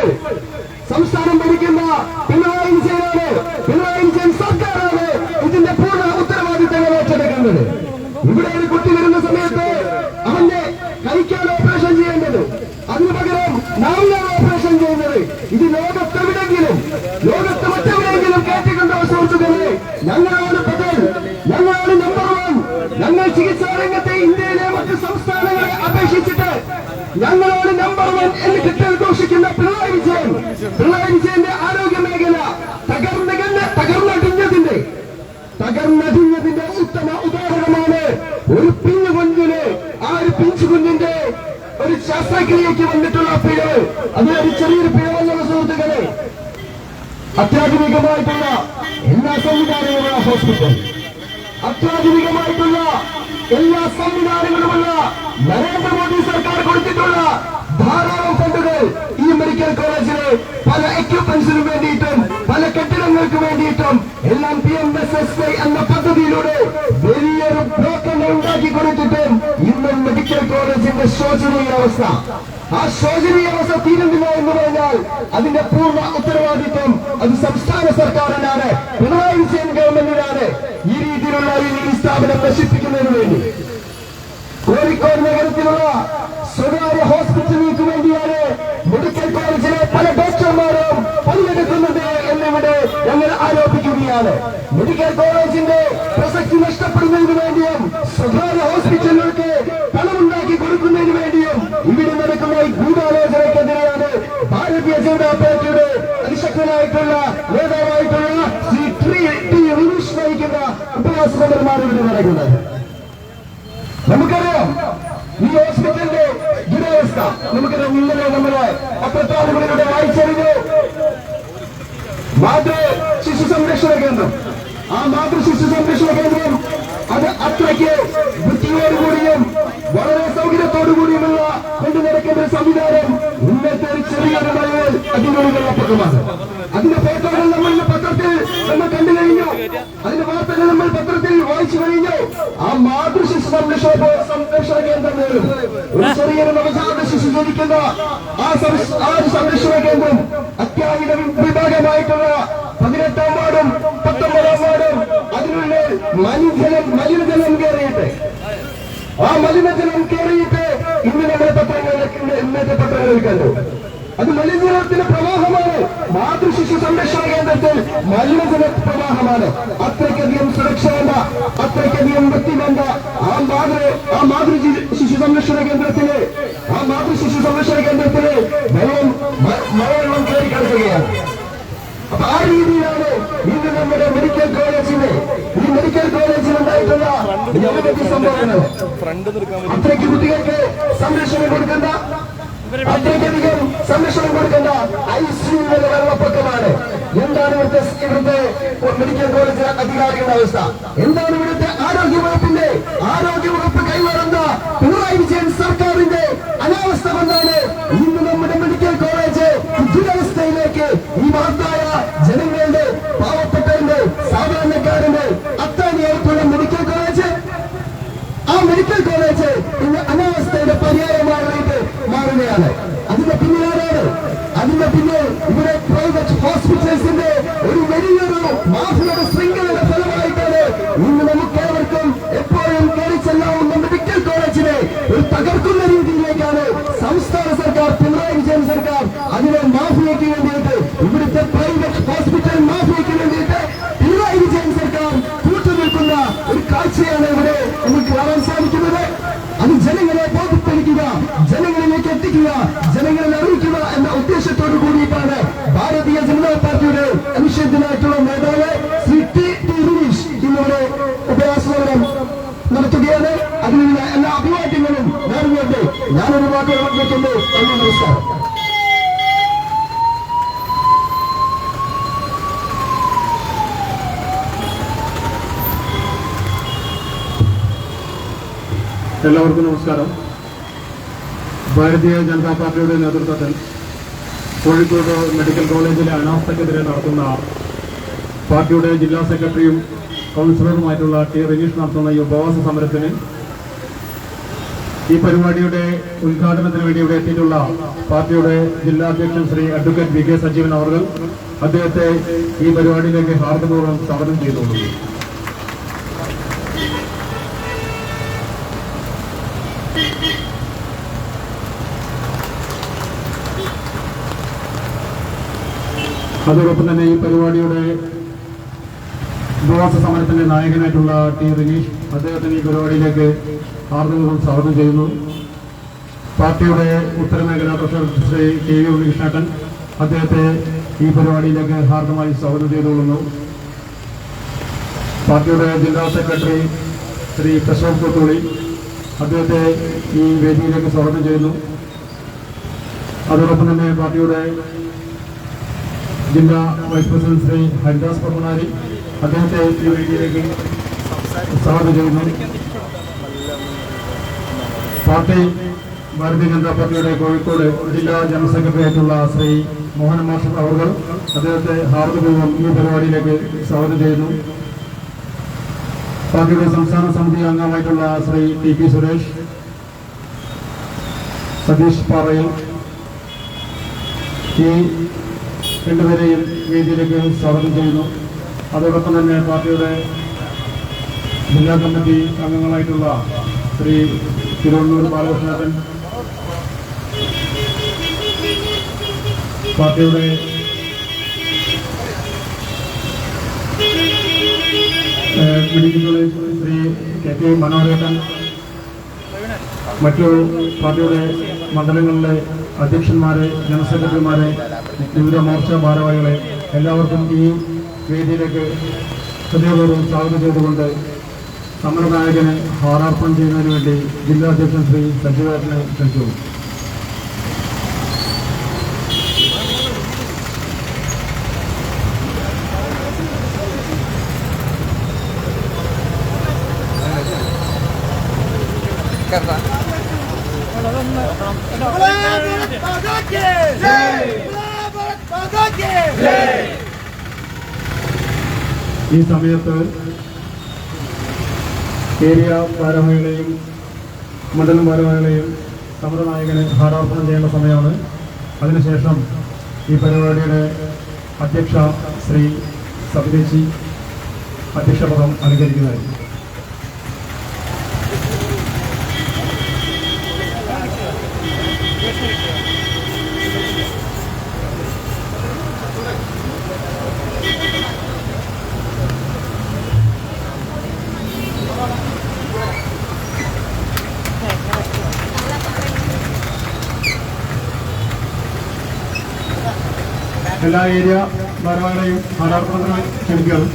കാര്യങ്ങൾ സംസ്ഥാനം ഭരിക്കുന്ന പിണറായി വിജയനാണ്. പിണറായി വിജയൻ സർക്കാരാണ് ഇതിന്റെ പൂർണ്ണ ഉത്തരവാദിത്തങ്ങൾ ഏറ്റെടുക്കുന്നത്. ഇവിടെ ഒരു കുട്ടി വരുന്ന സമയത്ത് അവന്റെ കഴിക്കാൻ ഓപ്പറേഷൻ ചെയ്യേണ്ടത്, അതിനു പകരം നാവിലാണ് ഓപ്പറേഷൻ ചെയ്യുന്നത്. ഇത് ലോകത്ത് മറ്റെവിടെയെങ്കിലും കേട്ടിട്ടുണ്ടോ സുഹൃത്തുക്കളെ? ഞങ്ങളാണ് ബദൽ, ഞങ്ങളാണ് നമ്പർ 1. ഞങ്ങൾ ചികിത്സാ രംഗത്തെ ഇന്ത്യയിലെ മറ്റ് സംസ്ഥാനങ്ങളെ അപേക്ഷിച്ചിട്ട് ഞങ്ങളാണ് നമ്പർ 1 എന്ന് കിട്ടൽ ഘോഷിക്കുന്ന പിണറായി വിജയന്റെ ആരോഗ്യ മേഖല തകർന്നടിഞ്ഞതിന്റെ ഉത്തമ ഉദാഹരണമാണ് ഒരു പിഞ്ചു കുഞ്ഞിന്. ആ ഒരു പിഞ്ചു കുഞ്ഞിന്റെ ഒരു ശസ്ത്രക്രിയയ്ക്ക് വന്നിട്ടുള്ള പിഴവ്, അത് ഒരു ചെറിയൊരു പിഴവല്ല സുഹൃത്തുക്കളെ. അത്യാധുനികമായിട്ടുള്ള എല്ലാ സംവിധാനങ്ങളുള്ള ഹോസ്പിറ്റൽ, അത്യാധുനികമായിട്ടുള്ള എല്ലാ സംവിധാനങ്ങളുമുള്ള നരേന്ദ്രമോദി സർക്കാർ കൊടുത്തിട്ടുള്ള ധാരാളം ഫണ്ടുകൾ ഈ മെഡിക്കൽ കോളേജിന് പല എക്യുപ്മെന്റ്സിനും വേണ്ടിയിട്ടും പല കെട്ടിടങ്ങൾക്ക് വേണ്ടിയിട്ടും എല്ലാം PMSSY എന്ന പദ്ധതിയിലൂടെ വലിയൊരു ബ്ലോക്കുകൾ ഉണ്ടാക്കി കൊടുത്തിട്ടും ഇന്നും മെഡിക്കൽ കോളേജിന്റെ ശോചനീയ അവസ്ഥ, ആ ശോചനീയ അവസ്ഥ തീരുന്നില്ല എന്ന് പറഞ്ഞാൽ അതിന്റെ പൂർണ്ണ ഉത്തരവാദിത്വം അത് സംസ്ഥാന സർക്കാരിനാണ്, പിണറായി വിജയൻ ഗവൺമെന്റിനാണ്. ഈ രീതിയിലുള്ള ഈ സ്ഥാപനം നശിപ്പിക്കുന്നതിന് വേണ്ടി കോഴിക്കോട് നഗരത്തിലുള്ള സ്വകാര്യ ഹോസ്പിറ്റലുകൾക്ക് വേണ്ടിയാണ് മെഡിക്കൽ കോളേജിലെ പല ഡോക്ടർമാരും പണിയെടുക്കുന്നത് എന്നിവിടെ ഞങ്ങൾ ആരോപിക്കുകയാണ്. മെഡിക്കൽ കോളേജിന്റെ പ്രസക്തി നഷ്ടപ്പെടുന്നതിന് വേണ്ടിയും സ്വകാര്യ ഹോസ്പിറ്റലുകൾക്ക് പണമുണ്ടാക്കി കൊടുക്കുന്നതിന് വേണ്ടിയും ഇവിടെ നടക്കുന്ന ഈ ഗൂഢാലോചനക്കെതിരെയാണ് ഭാരതീയ ജനതാ പാർട്ടിയുടെ അതിശക്തനായിട്ടുള്ള നേതാവായിട്ടുള്ള ശ്രീ ടി റിനീഷ് നയിക്കുന്ന ഉപവാസ സമരന്മാർ ഇവിടെ നടക്കുന്നത്. നമുക്കറിയാം ഈ ഹോസ്പിറ്റലിന്റെ ദുരവസ്ഥ. നമുക്കറിയാം, ഇന്നലെ നമ്മളെ പത്രത്താളുകളിലൂടെ വായിച്ചറിഞ്ഞു മാതൃ ശിശു സംരക്ഷണ കേന്ദ്രം. ആ മാതൃ ശിശു സംരക്ഷണ കേന്ദ്രം അത് അത്രയ്ക്ക് വൃത്തിയോടുകൂടിയും വളരെ സൗകര്യത്തോടുകൂടിയുമുള്ള കൊണ്ടു നടക്കുന്ന ഒരു സംവിധാനം ഇന്നത്തെ ഒരു ചെറിയൊരു മഴയിൽ അതിനൊരു വെള്ളപ്പൊക്കമാണ്. അതിന്റെ ഫോട്ടോകൾ നമ്മൾ പത്രത്തിൽ നമ്മൾ കണ്ടു കഴിഞ്ഞു, അതിന്റെ വാർത്തകൾ നമ്മൾ പത്രത്തിൽ വായിച്ചു കഴിഞ്ഞു. ആ മാതൃശിശു സംരക്ഷണ കേന്ദ്രം നേരും ഒരു ചെറിയൊരു നവജാത ശിശു ജനിക്കുന്ന ആ സംരക്ഷണ കേന്ദ്രം അത്യാഹിത വിഭാഗമായിട്ടുള്ള 18ാം വാർഡും 19ാം വാർഡും അതിനുള്ളിൽ മലിനജലം കയറിയിട്ട് ഇന്ന് നമ്മുടെ ഇന്നത്തെ പത്രങ്ങളിൽ കണ്ടു. അത് മലിനജലത്തിന്റെ പ്രവാഹമാണ്. മാതൃശിശു സംരക്ഷണ കേന്ദ്രത്തിൽ മലിനജല പ്രവാഹമാണ്. അത്രയ്ക്കധികം സുരക്ഷ വേണ്ട, അത്രയ്ക്കധികം വൃത്തി വേണ്ട ആ മാതൃശിശു സംരക്ഷണ കേന്ദ്രത്തില് മഴവെള്ളം കയറി കിടക്കുകയാണ്. അപ്പൊ ആ രീതിയിലാണ് ഇന്ന് നമ്മുടെ മെഡിക്കൽ കോളേജിൽ ഉണ്ടായിട്ടുള്ള നിരവധി സംഭവങ്ങൾ. അത്രയ്ക്ക് കുട്ടികൾക്ക് സംരക്ഷണം കൊടുക്കേണ്ട, അത്രയ്ക്കധികം സംരക്ഷണം കൊടുക്കേണ്ട ICUവിലെ വെള്ളപ്പൊക്കമാണ്. എന്താണ് ഇവിടുത്തെ മെഡിക്കൽ കോളേജ് അധികാരികളുടെ അവസ്ഥ? എന്താണ് ഇവിടുത്തെ ആരോഗ്യവകുപ്പ് കൈമാറുന്ന പിണറായി വിജയൻ സർക്കാരിന്റെ അനാവസ്ഥ കൊണ്ടാണ് ഇന്ന് നമ്മുടെ മെഡിക്കൽ കോളേജ് ദുരവസ്ഥയിലേക്ക് ഈ മഹത്തായ ജനങ്ങളുടെ, പാവപ്പെട്ടവരുടെ, സാധാരണക്കാരന്റെ അത്താണിയായിട്ടുള്ള മെഡിക്കൽ കോളേജ് ഇന്ന് അനാവസ്ഥയുടെ പര്യായമായിട്ട് മാറുകയാണ്. അതിന്റെ പിന്നിലാരാണ്? അതിന്റെ പിന്നിൽ ഇവിടെ പ്രൈവറ്റ് ഹോസ്പിറ്റൽസിന്റെ ഒരു വലിയൊരു മാഫിയയുടെ ശൃംഖലയുടെ ഫലമായിട്ടാണ് ഇന്ന് നമുക്കേവർക്കും എപ്പോഴും കയറി ചെല്ലാവുന്ന മെഡിക്കൽ കോളേജിനെ ഒരു തകർക്കുന്ന രീതിയിലേക്കാണ് സംസ്ഥാന സർക്കാർ, പിണറായി വിജയൻ സർക്കാർ അതിനെ മാഫിയയ്ക്ക് വേണ്ടിയിട്ട്, ഇവിടുത്തെ പ്രൈവറ്റ് ഹോസ്പിറ്റൽ മാഫിയയ്ക്ക് വേണ്ടിയിട്ട് പിണറായി വിജയൻ സർക്കാർ കൂട്ടുനിൽക്കുന്ന ഒരു കാഴ്ചയാണ് ഇവിടെ നമുക്ക് കാണാൻ സാധിക്കുന്നത്. അത് ജനങ്ങളെ ബോധ്യപ്പെടുത്തുക, ജനങ്ങളിലേക്ക് എത്തിക്കുക, ജനങ്ങളെ അറിയിക്കുക എന്ന ഉദ്ദേശത്തോടു കൂടിയിട്ടാണ് ഭാരതീയ ജനതാ പാർട്ടിയുടെ അനിശ്ചിതനായിട്ടുള്ള നേതാവ് ശ്രീ ടി റിനീഷ് ഇന്നിവിടെ ഉപവാസമരം നടത്തുകയാണ്. അതിനുള്ള എല്ലാ അഭിവാദ്യങ്ങളും നേർന്നുകൊണ്ട് ഞാനൊരു വാക്കുകൾ വന്നിട്ടുണ്ട്. നമസ്കാരം. എല്ലാവർക്കും നമസ്കാരം. ഭാരതീയ ജനതാ പാർട്ടിയുടെ നേതൃത്വത്തിൽ കോഴിക്കോട് മെഡിക്കൽ കോളേജിലെ അനാസ്ഥക്കെതിരെ നടത്തുന്ന പാർട്ടിയുടെ ജില്ലാ സെക്രട്ടറിയും കൗൺസിലറുമായിട്ടുള്ള ടി റിനീഷ് നടത്തുന്ന ഈ ഉപവാസ സമരത്തിന് ഈ പരിപാടിയുടെ ഉദ്ഘാടനത്തിന് വേണ്ടി ഇവിടെ എത്തിയിട്ടുള്ള പാർട്ടിയുടെ ജില്ലാ അധ്യക്ഷൻ Shri advocate V K Sajeevan അവർ അദ്ദേഹത്തെ ഈ പരിപാടിയിലേക്ക് ഹാർദപൂർവ്വം സ്വാഗതം ചെയ്തുകൊള്ളുന്നു. അതോടൊപ്പം തന്നെ ഈ പരിപാടിയുടെ ഉപവാസ സമരത്തിന്റെ നായകനായിട്ടുള്ള ടി റിനീഷ് അദ്ദേഹത്തിന് ഈ പരിപാടിയിലേക്ക് ഹാർദപൂർവ്വം സ്വാഗതം ചെയ്യുന്നു. പാർട്ടിയുടെ ഉത്തരമേഖലാ പ്രസിഡന്റ് ശ്രീ കെ വി ഉണ്ണികൃഷ്ണേട്ടൻ അദ്ദേഹത്തെ ഈ പരിപാടിയിലേക്ക് ഹാർദമായി സ്വാഗതം ചെയ്തുകൊള്ളുന്നു. പാർട്ടിയുടെ ജില്ലാ സെക്രട്ടറി ശ്രീ പ്രശോഭ് കൊത്തൂളി അദ്ദേഹത്തെ ഈ വേദിയിലേക്ക് സ്വാഗതം ചെയ്യുന്നു. അതോടൊപ്പം തന്നെ പാർട്ടിയുടെ ജില്ലാ വൈസ് പ്രസിഡന്റ് ശ്രീ ഹരിദാസ് പർമനാരി അദ്ദേഹത്തെ ഈ വേദിയിലേക്ക് സ്വാഗതം ചെയ്യുന്നു. പാർട്ടി ഭാരതീയ ജനതാ പാർട്ടിയുടെ കോഴിക്കോട് ജില്ലാ ജനറൽ സെക്രട്ടറി ആയിട്ടുള്ള ശ്രീ മോഹൻ മാസ്റ്റർ അവർ അദ്ദേഹത്തെ ഹാർദപൂർവ്വം ഈ പരിപാടിയിലേക്ക് സ്വാഗതം ചെയ്യുന്നു. പാർട്ടിയുടെ സംസ്ഥാന സമിതി അംഗമായിട്ടുള്ള ശ്രീ ടി പി സുരേഷ്, സതീഷ് പാറയിൽ ഈ രണ്ടുപേരെയും വേദിയിലേക്ക് സ്വാഗതം ചെയ്യുന്നു. അതോടൊപ്പം തന്നെ പാർട്ടിയുടെ ജില്ലാ കമ്മിറ്റി അംഗങ്ങളായിട്ടുള്ള ശ്രീ തിരുവണ്ണൂർ ബാലകൃഷ്ണൻ, പാർട്ടിയുടെ medical college Shri K K Manoharan, മറ്റു പാർട്ടിയുടെ മണ്ഡലങ്ങളിലെ അധ്യക്ഷന്മാരെ, ജനറൽ സെക്രട്ടറിമാരെ, വിവിധ മോർച്ച ഭാരവാഹികളെ എല്ലാവർക്കും ഈ വേദിയിലേക്ക് ഹൃദയപൂർവ്വം സ്വാഗതം ചെയ്തുകൊണ്ട് സമരനായകന് ഹാരാർപ്പണം ചെയ്യുന്നതിന് വേണ്ടി ജില്ലാ അധ്യക്ഷൻ ശ്രീ സജീവേട്ടനെ ക്ഷണിച്ചു. ഈ സമയത്ത് ഏരിയ ഭാരവാഹികളെയും മണ്ഡലം ഭാരവാഹികളെയും സമരനായകന് ഹാരാർപ്പണം ചെയ്യേണ്ട സമയമാണ്. അതിനുശേഷം ഈ പരിപാടിയുടെ അധ്യക്ഷ ശ്രീ സബിതേച്ചി അധ്യക്ഷപദം അലങ്കരിക്കുന്നതായിരിക്കും. എല്ലാ ഏരിയ ഭാരവാഹികളെയും ഹാരാർപ്പണത്തിനായി ക്ഷണിക്കുകയാണ്.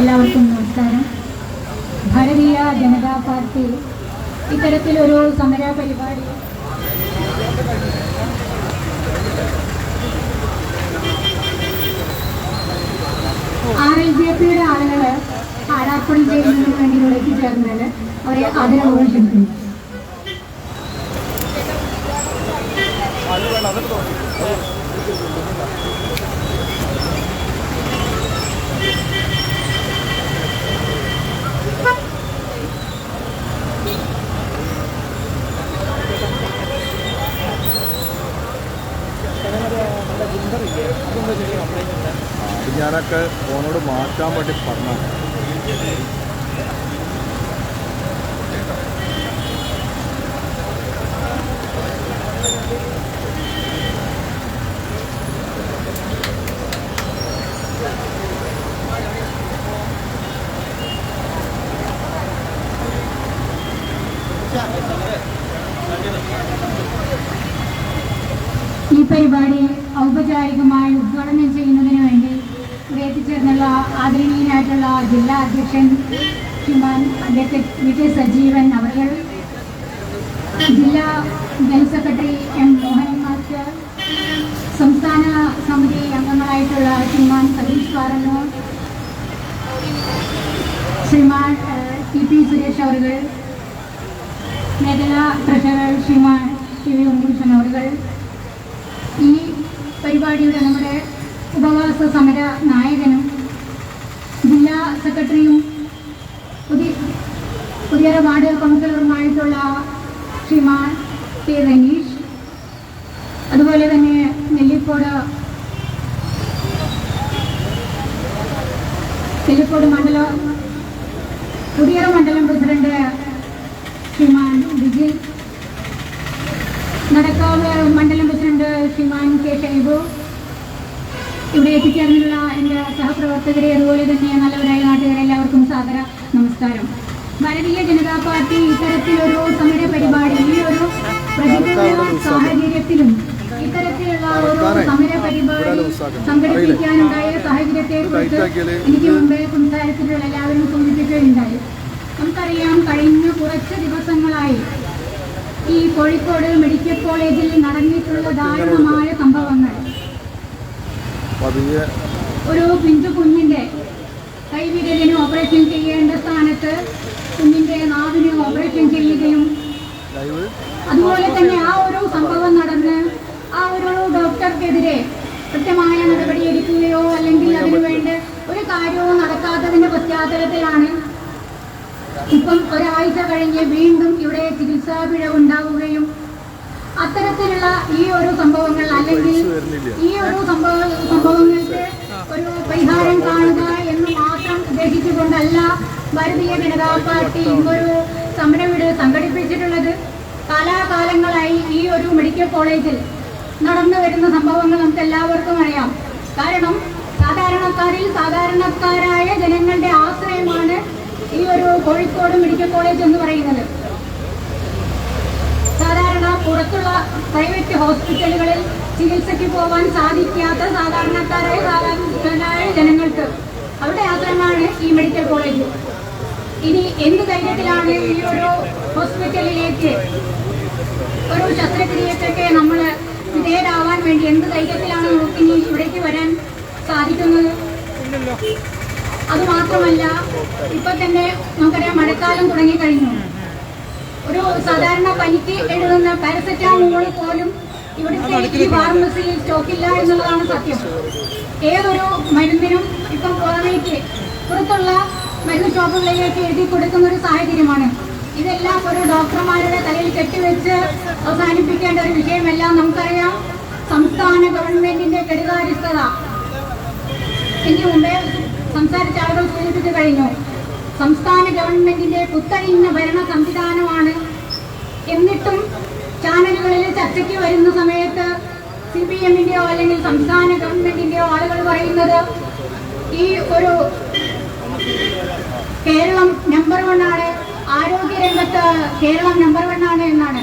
എല്ലാവർക്കും നമസ്കാരം. ഭാരതീയ ജനതാ പാർട്ടി ഇത്തരത്തിലൊരു സമര പരിപാടി RLJP-യുടെ ആളുകൾ ആടാർപ്പണം ചെയ്യുന്നതിന് വേണ്ടി ഇവിടെ എത്തിച്ചേർന്നത് അവരെ ആദരപൂർവ്വം ക്ഷണിക്കുന്നു. ഞാനൊക്കെ ഫോണോട് മാറ്റാൻ വേണ്ടി പറഞ്ഞു. ഈ പരിപാടി ഔപചാരികമായി ഉദ്ഘാടനം ചെയ്യുന്നതിന് വേണ്ടി ഇവിടെ എത്തിച്ചേർന്നുള്ള ആദരണീയനായിട്ടുള്ള ജില്ലാ അധ്യക്ഷൻ ശ്രീമാൻ അഡ്വക്കേറ്റ് വി.കെ. സജീവൻ അവർ, ജില്ലാ general secretary M. Mohanan master, സംസ്ഥാന സമിതി അംഗങ്ങളായിട്ടുള്ള ശ്രീമാൻ സതീഷ് പാറന്നൂർ, ശ്രീമാൻ ടി.പി. സുരേഷ് അവർ, മേഖലാ ട്രഷറർ ശ്രീമാൻ ടി.വി. ഉണ്ണികൃഷ്ണൻ അവർ, ഈ പരിപാടിയുടെ നമ്മുടെ ഉപവാസ സമര നായകനും ജില്ലാ സെക്രട്ടറിയും പുതിയ വാർഡ് കൗൺസിലറുമായിട്ടുള്ള ശ്രീമാൻ ടി. റനീഷ്, അതുപോലെ തന്നെ നെല്ലിക്കോട് പുതിയ മണ്ഡലം പ്രസിഡന്റ് ശ്രീമാൻ വിജയ്, നടക്കാവ് മണ്ഡലം പ്രസിഡന്റ് ശ്രീമാൻ കെ. ഷൈബു, ഇവിടെ എത്തിച്ചേർന്നുള്ള എൻ്റെ സഹപ്രവർത്തകരെ, അതുപോലെ തന്നെ നല്ലവരായ നാട്ടുകാരെ എല്ലാവർക്കും സാദര നമസ്കാരം. ഭാരതീയ ജനതാ പാർട്ടി ഇത്തരത്തിലൊരു സമര പരിപാടി, ഈ ഒരു പ്രതികൂല സാഹചര്യത്തിലും ഇത്തരത്തിലുള്ള ഒരു സമര പരിപാടി സംഘടിപ്പിക്കാനുണ്ടായ സാഹചര്യത്തെക്കുറിച്ച് എനിക്ക് മുമ്പേ സംസാരിച്ചിട്ടുള്ള എല്ലാവരും സൂചിപ്പിക്കുകയുണ്ടായി. നമുക്കറിയാം, കഴിഞ്ഞ കുറച്ച് ദിവസങ്ങളായി ഈ കോഴിക്കോട് മെഡിക്കൽ കോളേജിൽ നടന്നിട്ടുള്ള ദാരുണമായ സംഭവങ്ങൾ, ഒരു പിഞ്ചു കുഞ്ഞിന്റെ കൈവിരലിന് ഓപ്പറേഷൻ ചെയ്യേണ്ട സ്ഥാനത്ത് കുഞ്ഞിന്റെ നാവിന് ഓപ്പറേഷൻ ചെയ്യുകയും, അതുപോലെ തന്നെ ആ ഒരു സംഭവം നടന്ന് ആ ഒരു ഡോക്ടർക്കെതിരെ കൃത്യമായ നടപടിയെടുക്കുകയോ അല്ലെങ്കിൽ അതിനുവേണ്ട ഒരു കാര്യവും നടക്കാത്തതിന്റെ പശ്ചാത്തലത്തിലാണ് ഇപ്പം ഒരാഴ്ച കഴിഞ്ഞ് വീണ്ടും ഇവിടെ ചികിത്സാ പിഴവുണ്ടാവുകയും, അത്തരത്തിലുള്ള ഈ ഒരു സംഭവങ്ങൾ അല്ലെങ്കിൽ ഈ ഒരു സംഭവങ്ങൾക്ക് ഒരു പരിഹാരം കാണുക എന്ന് മാത്രം ഉദ്ദേശിച്ചുകൊണ്ടല്ല ഭാരതീയ ജനതാ പാർട്ടി ഇങ്ങൊരു സമരവിട് സംഘടിപ്പിച്ചിട്ടുള്ളത്. കാലാകാലങ്ങളായി ഈ ഒരു മെഡിക്കൽ കോളേജിൽ നടന്നു വരുന്ന സംഭവങ്ങൾ നമുക്ക് എല്ലാവർക്കും അറിയാം. കാരണം സാധാരണക്കാരായ ജനങ്ങളുടെ ആശ്രയമാണ് ഈ ഒരു കോഴിക്കോട് മെഡിക്കൽ കോളേജ് എന്ന് പറയുന്നത്. സാധാരണ പുറത്തുള്ള പ്രൈവറ്റ് ഹോസ്പിറ്റലുകളിൽ ചികിത്സയ്ക്ക് പോകാൻ സാധിക്കാത്ത സാധാരണക്കാരായ ജനങ്ങൾക്ക് അവരുടെ ആശ്രയമാണ് ഈ മെഡിക്കൽ കോളേജ്. ഇനി എന്ത് ധൈര്യത്തിലാണ് ഈ ഒരു ഹോസ്പിറ്റലിലേക്ക് ഒരു ശസ്ത്രക്രിയക്കൊക്കെ നമ്മൾ വിധേയരാവാൻ വേണ്ടി എന്ത് ധൈര്യത്തിലാണ് നമുക്ക് ഇനി ഇവിടേക്ക് വരാൻ സാധിക്കുന്നത്? അതുമാത്രമല്ല, ഇപ്പൊ തന്നെ നമുക്കറിയാം, മഴക്കാലം തുടങ്ങിക്കഴിഞ്ഞു. ഒരു സാധാരണ പനിക്ക് എഴുതുന്ന പാരസെറ്റാമോൾ പോലും ഇവിടുത്തെ ഈ ഫാർമസിയിൽ സ്റ്റോക്കില്ല എന്നുള്ളതാണ് സത്യം. ഏതൊരു മരുന്നിനും ഇപ്പം പുറമേക്ക് പുറത്തുള്ള മരുന്ന് ഷോപ്പുകളിലേക്ക് എഴുതി കൊടുക്കുന്ന ഒരു സാഹചര്യമാണ്. ഇതെല്ലാം ഒരു ഡോക്ടർമാരുടെ തലയിൽ കെട്ടിവെച്ച് അവസാനിപ്പിക്കേണ്ട ഒരു വിഷയമെല്ലാം നമുക്കറിയാം. സംസ്ഥാന ഗവൺമെന്റിന്റെ കെടുകാര്യസ്ഥത ഇതിന് മുമ്പേ സംസാരിച്ച ആളുകൾ സൂചിപ്പിച്ചു കഴിഞ്ഞു. സംസ്ഥാന ഗവൺമെന്റിന്റെ കുത്തഴിഞ്ഞ ഭരണ സംവിധാനമാണ്. എന്നിട്ടും ചാനലുകളിൽ ചർച്ചയ്ക്ക് വരുന്ന സമയത്ത് CPM-ന്റെയോ അല്ലെങ്കിൽ സംസ്ഥാന ഗവൺമെന്റിന്റെയോ ആളുകൾ പറയുന്നത് ഈ ഒരു കേരളം നമ്പർ 1 ആണ്, ആരോഗ്യരംഗത്ത് കേരളം നമ്പർ 1 ആണ് എന്നാണ്.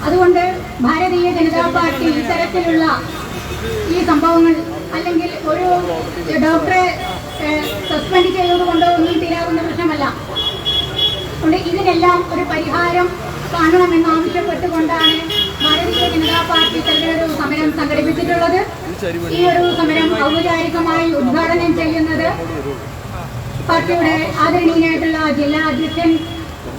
അതുകൊണ്ട് ഭാരതീയ ജനതാ പാർട്ടി ഇത്തരത്തിലുള്ള ഈ സംഭവങ്ങൾ അല്ലെങ്കിൽ ഒരു ഡോക്ടറെ സസ്പെൻഡ് ചെയ്തതുകൊണ്ടോ ഒന്നും തീരാവുന്ന പ്രശ്നമല്ല. അതുകൊണ്ട് ഇതിനെല്ലാം ഒരു പരിഹാരം കാണണമെന്ന് ആവശ്യപ്പെട്ടുകൊണ്ടാണ് ഭാരതീയ ജനതാ പാർട്ടി ഒരു സമരം സംഘടിപ്പിച്ചിട്ടുള്ളത്. ഈ ഒരു സമരം ഔപചാരികമായി ഉദ്ഘാടനം ചെയ്യുന്നത് പാർട്ടിയുടെ ആദരണീയനായിട്ടുള്ള ജില്ലാ അധ്യക്ഷൻ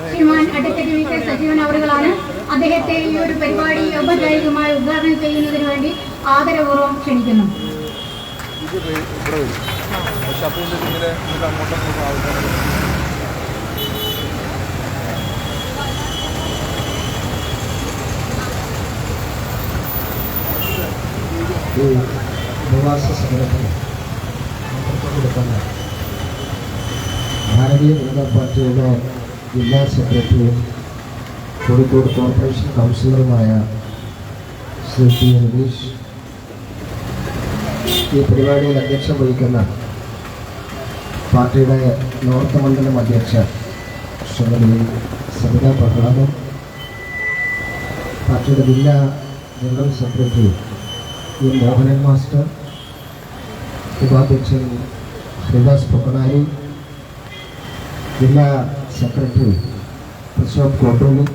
ശ്രീമാൻ അഡ്വക്കേറ്റ് വി കെ സജീവൻ അവറുകളാണ്. അദ്ദേഹത്തെ ഈ ഒരു പരിപാടി ഔപചാരികമായി ഉദ്ഘാടനം ചെയ്യുന്നതിന് വേണ്ടി ആദരപൂർവ്വം ക്ഷണിക്കുന്നു. ഈ ഉപവാസ സമരത്തിന് നേതൃത്വം കൊടുക്കുന്ന ഭാരതീയ ജനതാ പാർട്ടിയുടെ ജില്ലാ സെക്രട്ടറിയും കോഴിക്കോട് കോർപ്പറേഷൻ കൗൺസിലറുമായ ശ്രീ ടി രതീഷ്, ഈ പരിപാടിയിൽ അധ്യക്ഷം വഹിക്കുന്ന പാർട്ടിയുടെ നോർത്ത് മണ്ഡലം അധ്യക്ഷ ശ്രീമതി സബിത പ്രഹ്ലാദൻ, പാർട്ടിയുടെ ജില്ലാ ജനറൽ സെക്രട്ടറി ഈ മോഹനൻ മാസ്റ്റർ, ഉപാധ്യക്ഷൻ ശ്രീദാസ് പൊക്കണാരി, ജില്ലാ സെക്രട്ടറി പ്രശോഭ് കോട്ടൂലി,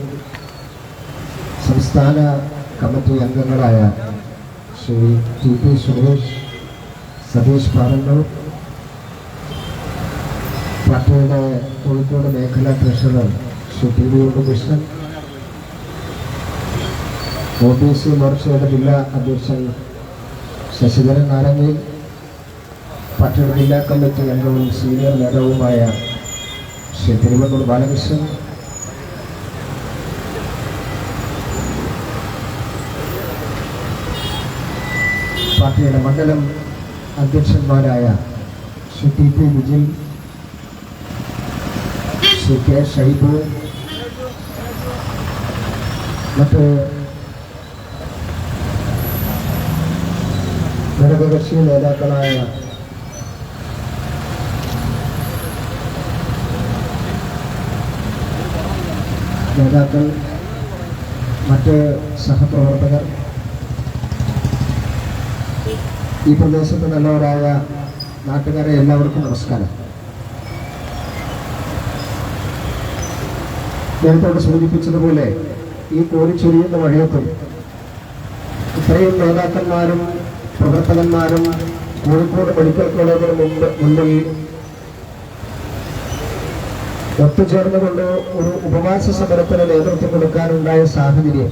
സംസ്ഥാന കമ്മിറ്റി അംഗങ്ങളായ ശ്രീ ടി പി സുരേഷ്, സതീഷ് പാറന്നൂർ, പാർട്ടിയുടെ കോഴിക്കോട് മേഖലാ treasurer Shri T V Unnikrishnan, OBC മോർച്ചയുടെ ജില്ലാ അധ്യക്ഷൻ ശശിധരൻ നാരങ്ങി, പാർട്ടിയുടെ ജില്ലാ കമ്മിറ്റി അംഗവും സീനിയർ നേതാവുമായ ശ്രീ തിരുവണ്ണൂർ ബാലകൃഷ്ണൻ, പാർട്ടിയുടെ മണ്ഡലം അധ്യക്ഷന്മാരായ Shri T P Vijil, Shri K Shaibu, മറ്റ് ഘടകകക്ഷി നേതാക്കളായ നേതാക്കൾ, മറ്റ് സഹപ്രവർത്തകർ, ഈ പ്രദേശത്ത് നല്ലവരായ നാട്ടുകാരെ എല്ലാവർക്കും നമസ്കാരം. നേരത്തോട് സൂചിപ്പിച്ചതുപോലെ ഈ കോരിച്ചൊരിയുന്ന മഴയത്തും ഇത്രയും നേതാക്കന്മാരും പ്രവർത്തകന്മാരും കോഴിക്കോട് മെഡിക്കൽ കോളേജിന് മുന്നിൽ ഒത്തുചേർന്നുകൊണ്ട് ഒരു ഉപവാസ സമരത്തിന് നേതൃത്വം കൊടുക്കാനുണ്ടായ സാഹചര്യം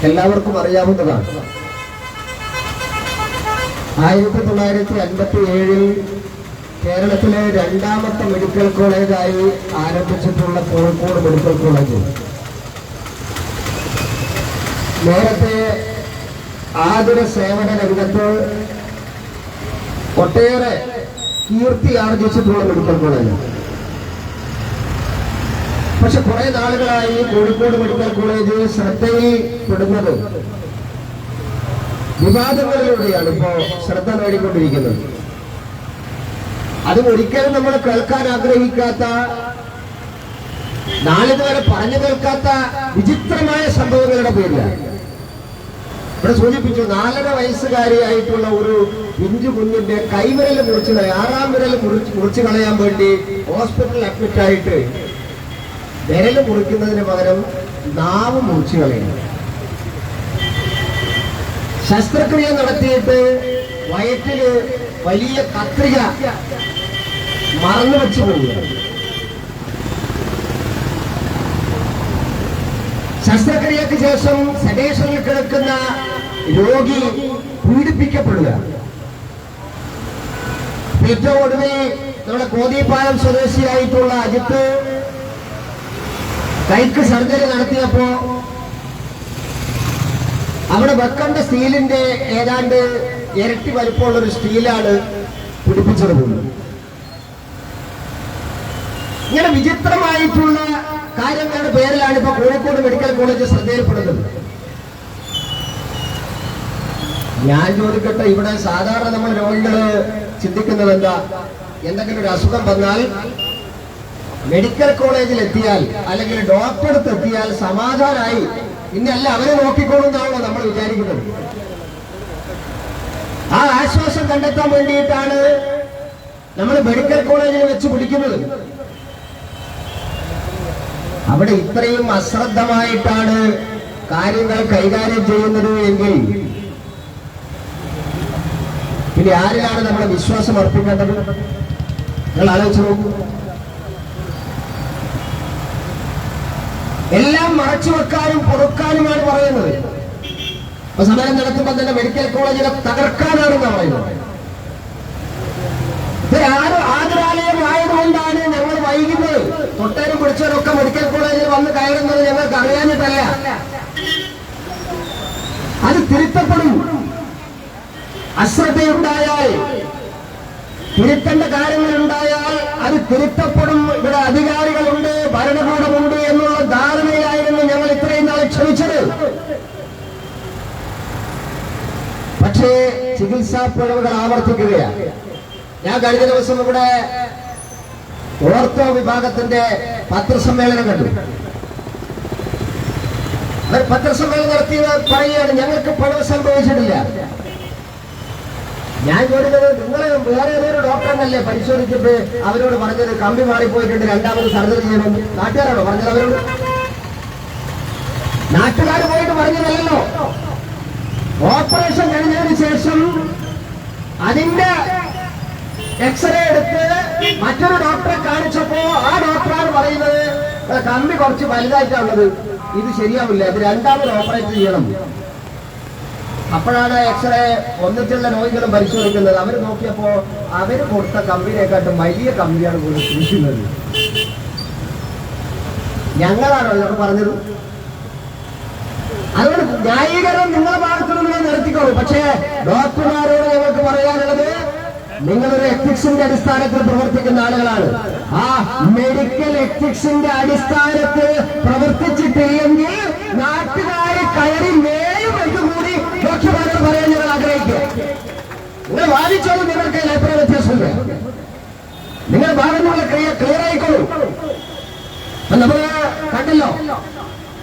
എല്ലാവർക്കും അറിയാവുന്നതാണ്. 1957 കേരളത്തിലെ രണ്ടാമത്തെ മെഡിക്കൽ കോളേജായി ആരംഭിച്ചിട്ടുള്ള കോഴിക്കോട് മെഡിക്കൽ കോളേജ് നേരത്തെ ആതുര സേവന രംഗത്ത് ഒട്ടേറെ കീർത്തി ആർജിച്ചിട്ടുള്ള മെഡിക്കൽ കോളേജ്. പക്ഷെ കുറെ നാളുകളായി കോഴിക്കോട് മെഡിക്കൽ കോളേജ് ശ്രദ്ധയിൽപ്പെടുന്നത് വിവാദങ്ങളിലൂടെയാണ് ഇപ്പോൾ ശ്രദ്ധ നേടിക്കൊണ്ടിരിക്കുന്നത്. അതും ഒരിക്കലും നമ്മൾ കേൾക്കാൻ ആഗ്രഹിക്കാത്ത, നാളിതുവരെ പറഞ്ഞു കേൾക്കാത്ത വിചിത്രമായ സംഭവങ്ങളുടെ പേരിലാണ്. ഇവിടെ സൂചിപ്പിച്ചു, 4.5 വയസ്സുകാരിയായിട്ടുള്ള ഒരു പിഞ്ചു കുഞ്ഞിന്റെ കൈവിരൽ മുറിച്ച് 6-ാം വിരൽ മുറിച്ച് കളയാൻ വേണ്ടി ഹോസ്പിറ്റലിൽ അഡ്മിറ്റായിട്ട് വിരൽ മുറിക്കുന്നതിന് പകരം നാവ് മുറിച്ച് കളയുന്നു. ശസ്ത്രക്രിയ നടത്തിയിട്ട് വയറ്റില് വലിയ കത്രിക മറന്നു വെച്ചു പോവുക. ശസ്ത്രക്രിയക്ക് ശേഷം സെഡേഷനിൽ കിടക്കുന്ന രോഗി പീഡിപ്പിക്കപ്പെടുക. ഏറ്റവും ഒടുവിൽ നമ്മുടെ കോതിപ്പാലം സ്വദേശിയായിട്ടുള്ള അജിത്ത് കൈക്ക് സർജറി നടത്തിയപ്പോ അവിടെ വെക്കേണ്ട സ്റ്റീലിന്റെ ഏതാണ്ട് ഇരട്ടി വലിപ്പമുള്ള ഒരു സ്റ്റീലാണ് പിടിപ്പിച്ചത് പോലും. ഇങ്ങനെ വിചിത്രമായിട്ടുള്ള കാര്യങ്ങളുടെ പേരിലാണ് ഇപ്പൊ കോഴിക്കോട് മെഡിക്കൽ കോളേജ് ശ്രദ്ധയിൽപ്പെടുന്നത്. ഞാൻ ചോദിക്കട്ടെ, ഇവിടെ സാധാരണ നമ്മൾ രോഗികള് ചിന്തിക്കുന്നത് എന്താ? എന്തെങ്കിലും ഒരു അസുഖം വന്നാൽ മെഡിക്കൽ കോളേജിൽ എത്തിയാൽ അല്ലെങ്കിൽ ഡോക്ടറെ അടുത്ത് എത്തിയാൽ സമാധാനമായി, ഇന്നല്ല അവരെ നോക്കിക്കോളുന്നാണല്ലോ നമ്മൾ വിചാരിക്കുന്നത്. ആ ആശ്വാസം കണ്ടെത്താൻ വേണ്ടിയിട്ടാണ് നമ്മൾ മെഡിക്കൽ കോളേജിൽ വെച്ച് പിടിക്കുന്നത്. അവിടെ ഇത്രയും അശ്രദ്ധമായിട്ടാണ് കാര്യങ്ങൾ കൈകാര്യം ചെയ്യുന്നത് എങ്കിൽ പിന്നെ ആരിലാണ് നമ്മുടെ വിശ്വാസം അർപ്പിക്കേണ്ടത്? നിങ്ങൾ ആലോചിച്ച് നോക്കൂ. എല്ലാം മറച്ചു വെക്കാനും പൊറുക്കാനുമാണ് പറയുന്നത്. അപ്പൊ സമരം നടത്തുമ്പോൾ തന്നെ മെഡിക്കൽ കോളേജിനെ തകർക്കാനാണെന്നാണ് പറയുന്നത്. ആതുരാലയം ആയതുകൊണ്ടാണ് ഞങ്ങൾ വൈകുന്നത്. തൊട്ടേരും പിടിച്ചവരൊക്കെ മെഡിക്കൽ കോളേജിൽ വന്ന് കയറുന്നത് ഞങ്ങൾക്ക് അറിയാഞ്ഞിട്ടല്ല. അത് തിരുത്തപ്പെടും. അശ്രദ്ധയുണ്ടായാൽ, തിരുത്തേണ്ട കാര്യങ്ങളുണ്ടായാൽ അത് തിരുത്തപ്പെടും. ഇവിടെ അധികാരികളുണ്ട്, ഭരണകൂടമുണ്ട് എന്നുള്ള ധാരണയിലായിരുന്നു ഞങ്ങൾ ഇത്രയും നാൾ ക്ഷമിച്ചത്. പക്ഷേ ചികിത്സാ പിഴവുകൾ ആവർത്തിക്കുകയാണ്. ഞാൻ കഴിഞ്ഞ ദിവസം ഇവിടെ ഓർത്തോ വിഭാഗത്തിന്റെ പത്രസമ്മേളനം കണ്ടു. അവർ പത്രസമ്മേളനം നടത്തിയത് പറയുകയാണ്, ഞങ്ങൾക്ക് പിഴവ് സംഭവിച്ചിട്ടില്ല. ഞാൻ ചോദിക്കുന്നത്, നിങ്ങൾ വേറെ ഏതൊരു ഡോക്ടറിനല്ലേ പരിശോധിച്ചിട്ട് അവരോട് പറഞ്ഞത് കമ്പി മാറിപ്പോയിട്ടുണ്ട്, രണ്ടാമത് സർജറി ചെയ്യണം? നാട്ടുകാരാണോ പറഞ്ഞത്? അവരോട് നാട്ടുകാർ പോയിട്ട് പറഞ്ഞതല്ലോ. ഓപ്പറേഷൻ കഴിഞ്ഞതിന് ശേഷം അതിന്റെ എക്സ്റേ എടുത്ത് മറ്റൊരു ഡോക്ടറെ കാണിച്ചപ്പോ ആ ഡോക്ടറാണ് പറയുന്നത് കമ്പി കുറച്ച് വലുതായിട്ടാണുള്ളത്, ഇത് ശരിയാവില്ല, ഇത് രണ്ടാമത് ഓപ്പറേറ്റ് ചെയ്യണം. അപ്പോഴാണ് എക്സ്റേ ഒന്നിച്ചുള്ള രോഗികളും പരിശോധിക്കുന്നത്. അവർ നോക്കിയപ്പോ അവര് കൊടുത്ത കമ്പിനെക്കാട്ടും വലിയ കമ്പിയാണ് കൊടുത്തിരിക്കുന്നത്. ഞങ്ങളാണോ ഇതൊക്കെ പറഞ്ഞത്? അതുകൊണ്ട് ന്യായീകരണം നിങ്ങളുടെ ഭാഗത്തു നിന്ന് നിർത്തിക്കോളൂ. പക്ഷേ ഡോക്ടർമാരോട് ഞങ്ങൾക്ക് പറയാനുള്ളത്, നിങ്ങളൊരു എത്തിക്സിന്റെ അടിസ്ഥാനത്തിൽ പ്രവർത്തിക്കുന്ന ആളുകളാണ്. ആ മെഡിക്കൽ എത്തിക്സിന്റെ അടിസ്ഥാനത്തിൽ പ്രവർത്തിച്ചിട്ടില്ലെങ്കിൽ നാട്ടുകാര് കയറി മേയും എന്നുകൂടി ഡോക്ടർമാരോട് പറയാൻ ഞങ്ങൾ ആഗ്രഹിക്കുക. നിങ്ങൾ വാദിച്ചോളൂ, നിങ്ങൾക്ക് എത്ര വ്യത്യാസമുണ്ട്. നിങ്ങളുടെ ഭാഗത്തുള്ള ക്ലിയർ ആയിക്കോളൂ. നമ്മള് കണ്ടല്ലോ,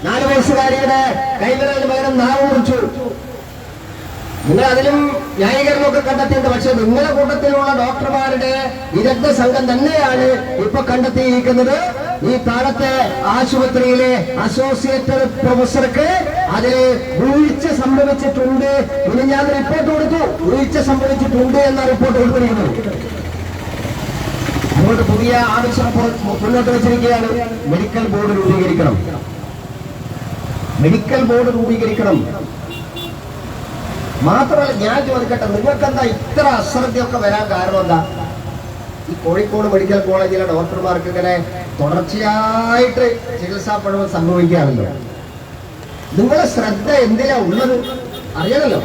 4 വയസ്സുകാരിയുടെ കൈവിരലിന് പകരം നാവ് മുറിച്ചു. നിങ്ങൾ അതിലും ന്യായീകരണമൊക്കെ കണ്ടെത്തിയിട്ടുണ്ട്. പക്ഷെ നിങ്ങളുടെ കൂട്ടത്തിലുള്ള ഡോക്ടർമാരുടെ വിദഗ്ധ സംഘം തന്നെയാണ് ഇപ്പൊ കണ്ടെത്തിയിരിക്കുന്നത് ഈ താഴത്തെ ആശുപത്രിയിലെ അസോസിയേറ്റ് പ്രൊഫസർക്ക് അതില് വീഴ്ച സംഭവിച്ചിട്ടുണ്ട്. ഇനി ഞാൻ റിപ്പോർട്ട് കൊടുത്തു, വീഴ്ച സംഭവിച്ചിട്ടുണ്ട് എന്ന റിപ്പോർട്ട് കൊടുത്തിരിക്കുന്നത്. അതുകൊണ്ട് പുതിയ ആവശ്യം മുന്നോട്ട് വെച്ചിരിക്കുകയാണ്. മെഡിക്കൽ ബോർഡ് രൂപീകരിക്കണം. മെഡിക്കൽ ബോർഡ് രൂപീകരിക്കണം. മാത്രമല്ല, ഞാൻ ചോദിക്കട്ടെ, നിങ്ങൾക്കെന്താ ഇത്ര അശ്രദ്ധയൊക്കെ വരാൻ കാരണം എന്താ? ഈ കോഴിക്കോട് മെഡിക്കൽ കോളേജിലെ ഡോക്ടർമാർക്ക് ഇങ്ങനെ തുടർച്ചയായിട്ട് ചികിത്സാ പിഴവ് സംഭവിക്കുകയാണല്ലോ. നിങ്ങളെ ശ്രദ്ധ എന്തിനാ ഉള്ളത് അറിയാമല്ലോ.